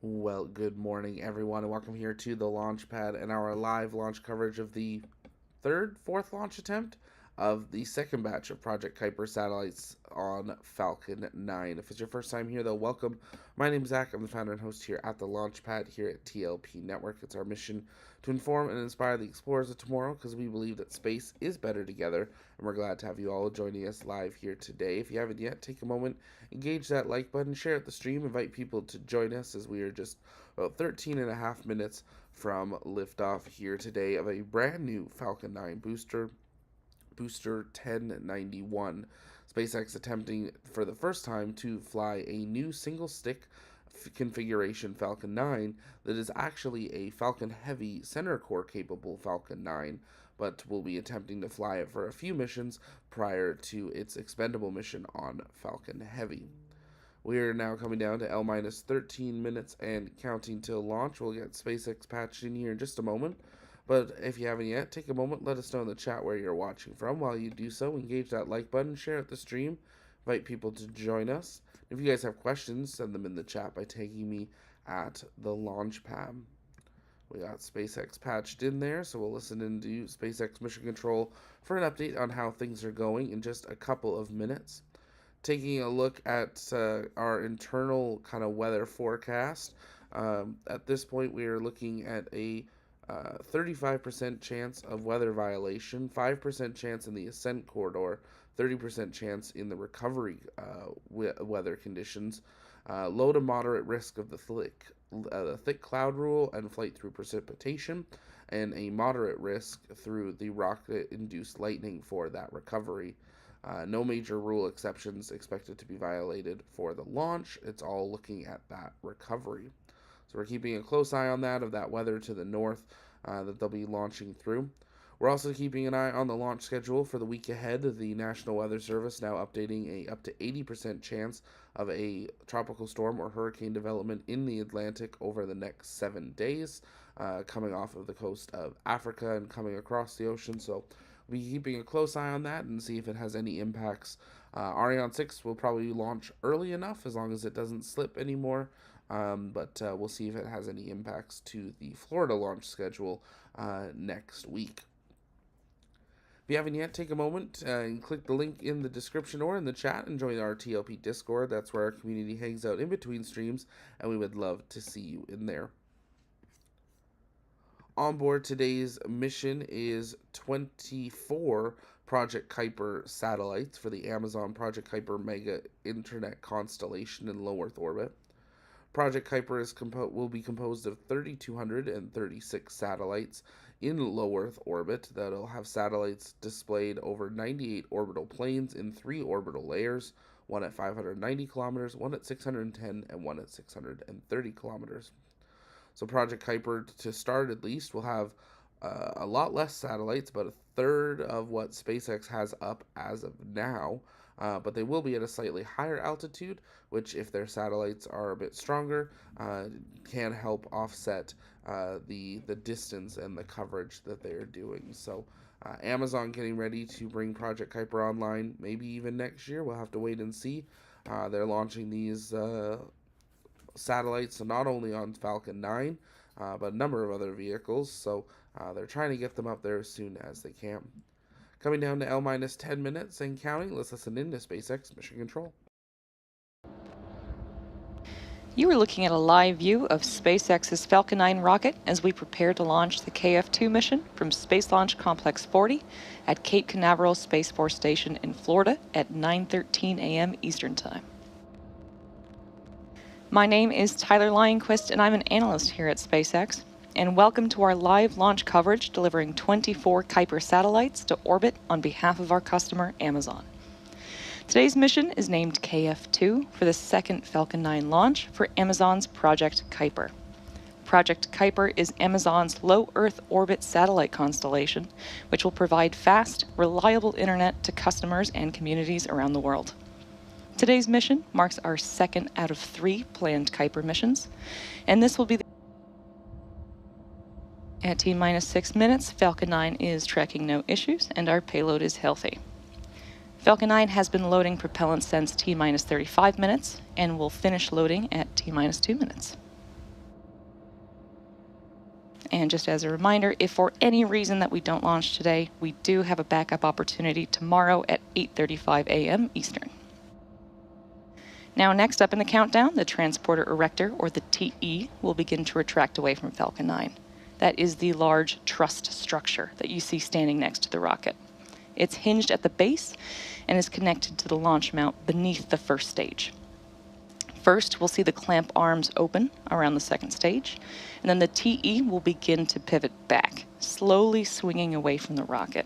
Well, good morning, everyone, and welcome here to the launch pad and our live launch coverage of the fourth launch attempt of the second batch of Project Kuiper satellites on Falcon 9. If it's your first time here, though, welcome. My name is Zach. I'm the founder and host here at the launch pad here at TLP Network. It's our mission to inform and inspire the explorers of tomorrow because we believe that space is better together, and we're glad to have you all joining us live here today. If you haven't yet, take a moment, engage that like button, share out the stream, invite people to join us as we are just about 13 and a half minutes from liftoff here today of a brand new Falcon 9 booster 1091. SpaceX attempting for the first time to fly a new single stick configuration Falcon 9 that is actually a Falcon Heavy center core capable Falcon 9, but will be attempting to fly it for a few missions prior to its expendable mission on Falcon Heavy. We are now coming down to L 13 minutes and counting till launch. We'll get SpaceX patched in here in just a moment. But if you haven't yet, take a moment, let us know in the chat where you're watching from. While you do so, engage that like button, share out the stream, invite people to join us. If you guys have questions, send them in the chat by tagging me at the launch pad. We got SpaceX patched in there, so we'll listen into SpaceX Mission Control for an update on how things are going in just a couple of minutes. Taking a look at our internal kind of weather forecast, at this point we are looking at a 35% chance of weather violation, 5% chance in the ascent corridor, 30% chance in the recovery weather conditions, low to moderate risk of the thick cloud rule and flight through precipitation, and a moderate risk through the rocket-induced lightning for that recovery. No major rule exceptions expected to be violated for the launch. It's all looking at that recovery. So we're keeping a close eye on that weather to the north that they'll be launching through. We're also keeping an eye on the launch schedule for the week ahead. The National Weather Service now updating a up to 80% chance of a tropical storm or hurricane development in the Atlantic over the next 7 days, coming off of the coast of Africa and coming across the ocean. So we'll be keeping a close eye on that and see if it has any impacts. Ariane 6 will probably launch early enough as long as it doesn't slip anymore. But we'll see if it has any impacts to the Florida launch schedule next week. If you haven't yet, take a moment and click the link in the description or in the chat and join our TLP Discord. That's where our community hangs out in between streams, and we would love to see you in there. On board today's mission is 24 Project Kuiper satellites for the Amazon Project Kuiper Mega Internet Constellation in low Earth orbit. Project Kuiper will be composed of 3,236 satellites in low Earth orbit that'll have satellites displayed over 98 orbital planes in 3 orbital layers, one at 590 kilometers, one at 610, and one at 630 kilometers. So Project Kuiper, to start at least, will have a lot less satellites, about a third of what SpaceX has up as of now. But they will be at a slightly higher altitude, which, if their satellites are a bit stronger, can help offset the distance and the coverage that they are doing. So Amazon getting ready to bring Project Kuiper online, maybe even next year. We'll have to wait and see. They're launching these satellites, so not only on Falcon 9, but a number of other vehicles. So they're trying to get them up there as soon as they can. Coming down to L 10 minutes and counting, let's listen in to SpaceX Mission Control. You are looking at a live view of SpaceX's Falcon 9 rocket as we prepare to launch the KF-02 mission from Space Launch Complex 40 at Cape Canaveral Space Force Station in Florida at 9:13 a.m. Eastern Time. My name is Tyler Lionquist, and I'm an analyst here at SpaceX. And welcome to our live launch coverage delivering 24 Kuiper satellites to orbit on behalf of our customer, Amazon. Today's mission is named KF-02 for the second Falcon 9 launch for Amazon's Project Kuiper. Project Kuiper is Amazon's low Earth orbit satellite constellation, which will provide fast, reliable internet to customers and communities around the world. Today's mission marks our second out of 3 planned Kuiper missions, and this will be At T-minus 6 minutes, Falcon 9 is tracking no issues, and our payload is healthy. Falcon 9 has been loading propellant since T-minus 35 minutes, and will finish loading at T-minus 2 minutes. And just as a reminder, if for any reason that we don't launch today, we do have a backup opportunity tomorrow at 8:35 a.m. Eastern. Now, next up in the countdown, the transporter erector, or the TE, will begin to retract away from Falcon 9. That is the large truss structure that you see standing next to the rocket. It's hinged at the base and is connected to the launch mount beneath the first stage. First, we'll see the clamp arms open around the second stage, and then the TE will begin to pivot back, slowly swinging away from the rocket.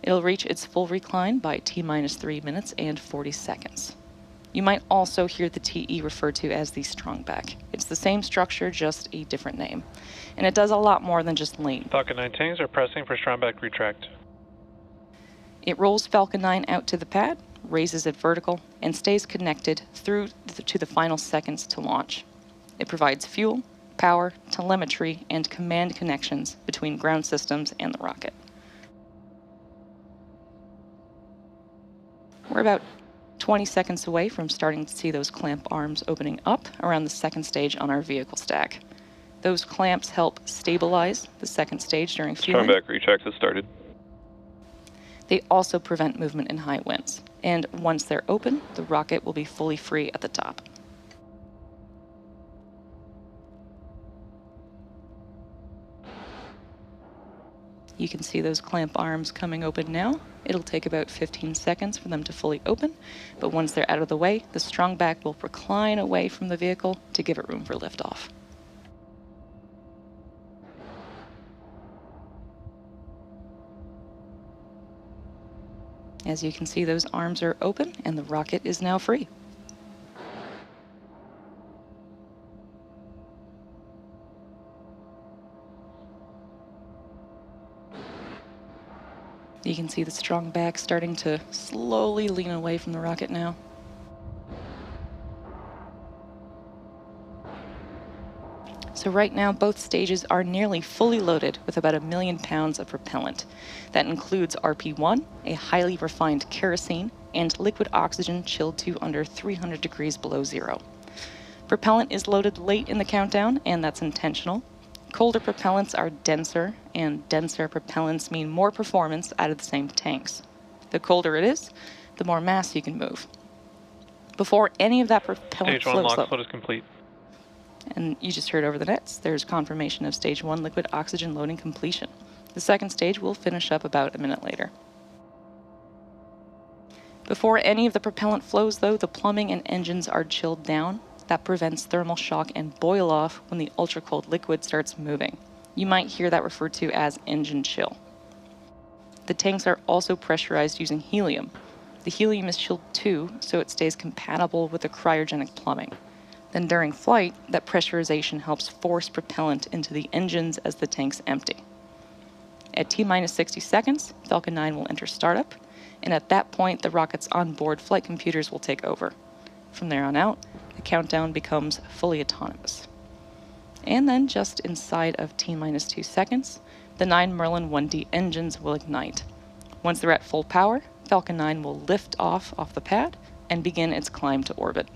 It'll reach its full recline by T-minus 3 minutes and 40 seconds. You might also hear the TE referred to as the Strongback. It's the same structure, just a different name. And it does a lot more than just lean. Falcon 9 tanks are pressing for Strongback retract. It rolls Falcon 9 out to the pad, raises it vertical, and stays connected through to the final seconds to launch. It provides fuel, power, telemetry, and command connections between ground systems and the rocket. We're about 20 seconds away from starting to see those clamp arms opening up around the second stage on our vehicle stack. Those clamps help stabilize the second stage during fueling. Strongback retract has started. They also prevent movement in high winds. And once they're open, the rocket will be fully free at the top. You can see those clamp arms coming open now. It'll take about 15 seconds for them to fully open, but once they're out of the way, the Strongback will recline away from the vehicle to give it room for liftoff. As you can see, those arms are open and the rocket is now free. You can see the Strongback starting to slowly lean away from the rocket now. So right now, both stages are nearly fully loaded with about 1 million pounds of propellant. That includes RP-1, a highly refined kerosene, and liquid oxygen chilled to under 300 degrees below zero. Propellant is loaded late in the countdown, and that's intentional. Colder propellants are denser, and denser propellants mean more performance out of the same tanks. The colder it is, the more mass you can move. Before any of that propellant Stage 1 flows, lock float is complete. and you just heard over the nets, there's confirmation of Stage 1 liquid oxygen loading completion. The second stage will finish up about a minute later. Before any of the propellant flows, though, the plumbing and engines are chilled down. That prevents thermal shock and boil off when the ultra-cold liquid starts moving. You might hear that referred to as engine chill. The tanks are also pressurized using helium. The helium is chilled too, so it stays compatible with the cryogenic plumbing. Then during flight, that pressurization helps force propellant into the engines as the tanks empty. At T-minus 60 seconds, Falcon 9 will enter startup, and at that point, the rocket's onboard flight computers will take over. From there on out, the countdown becomes fully autonomous. And then just inside of T-minus 2 seconds, the 9 Merlin 1D engines will ignite. Once they're at full power, Falcon 9 will lift off the pad and begin its climb to orbit.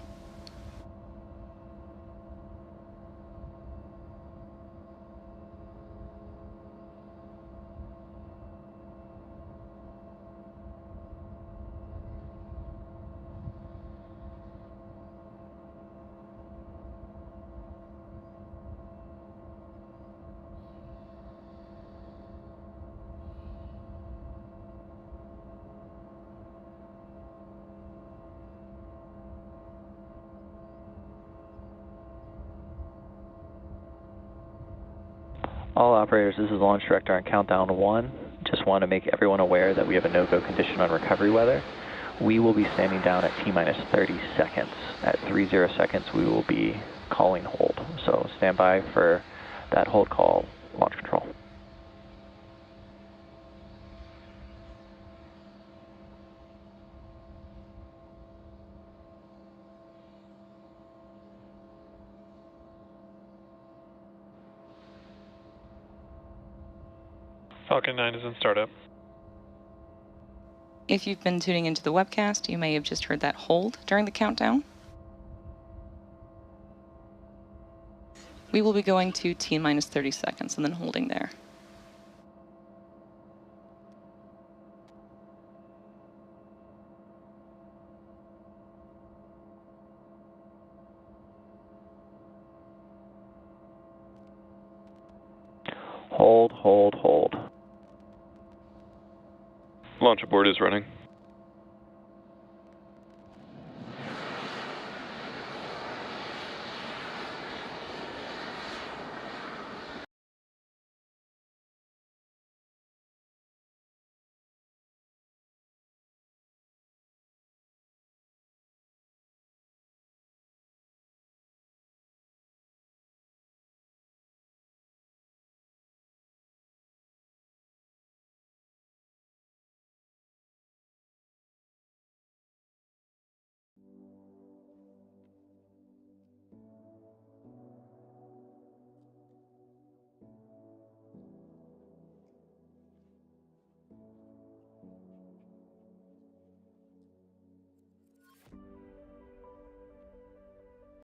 All operators, this is Launch Director on Countdown 1. Just want to make everyone aware that we have a no-go condition on recovery weather. We will be standing down at T-minus 30 seconds. At 30 seconds, we will be calling hold. So stand by for that hold call, launch control. Falcon 9 is in startup. If you've been tuning into the webcast, you may have just heard that hold during the countdown. We will be going to T-minus 30 seconds and then holding there. Hold, hold, hold. Launch abort is running.